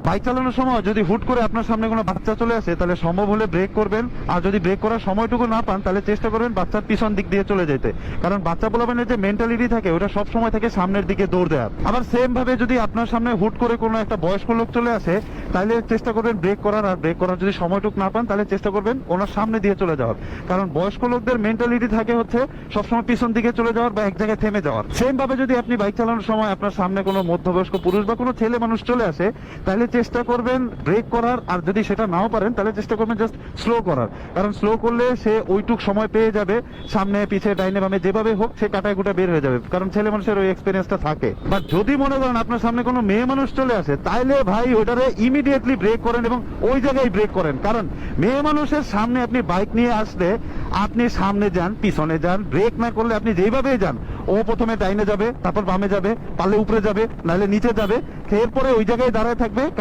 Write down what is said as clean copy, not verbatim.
Bike চালানোর সময় যদি হুট করে আপনার সামনে কোনো বাচ্চা চলে আসে, তাহলে সম্ভব হলে ব্রেক করবেন। আর যদি ব্রেক করার সময়টুকু না পান, তাহলে চেষ্টা করবেন বাচ্চার পিছন দিক দিয়ে চলে যেতে। কারণ বাচ্চা পোলাপানের যে মেন্টালিটি থাকে, ওটা সব সময় থাকে সামনের দিকে দৌড় দেওয়ার। আবার সেম ভাবে যদি আপনার সামনে হুট করে কোনো একটা বয়স্ক লোক চলে আসে, তাহলে চেষ্টা করবেন ব্রেক করার। আর ব্রেক করার যদি সময়টুকু না পান, তাহলে চেষ্টা করবেন ওনার সামনে দিয়ে চলে যাওয়ার। কারণ বয়স্ক লোকদের মেন্টালিটি থাকে হচ্ছে সবসময় পিছন দিকে চলে যাওয়ার বা এক জায়গায় থেমে যাওয়ার। সেম ভাবে যদি আপনি বাইক চালানোর সময় আপনার সামনে কোনো মধ্যবয়স্ক পুরুষ বা কোনো ছেলে মানুষ চলে আসে, তাহলে চেষ্টা করবেন ব্রেক করার। আর যদি সেটা নাও পারেন, তাহলে চেষ্টা করবেন জাস্ট স্লো করার। কারণ স্লো করলে সে ওইটুক সময় পেয়ে যাবে, সামনে পিছে ডাইনে বামে যেভাবে হোক সে কাটায় গুটা বের হয়ে যাবে। কারণ ছেলে মানুষের ওই এক্সপিরিয়েন্সটা থাকে। বাট যদি মনে করেন আপনার সামনে কোনো মেয়ে মানুষ চলে আসে, তাহলে ভাই ওইটারে ইমিডিয়েটলি ব্রেক করেন এবং ওই জায়গায় ব্রেক করেন। কারণ মেয়ে মানুষের সামনে আপনি বাইক নিয়ে আসলে আপনি সামনে যান, পিছনে যান, ব্রেক না করলে আপনি যেভাবে যান, ও প্রথমে ডাইনে যাবে, তারপর বামে যাবে, পারলে উপরে যাবে, নাহলে নিচে যাবে, এরপরে ওই জায়গায় দাঁড়ায় থাকবে।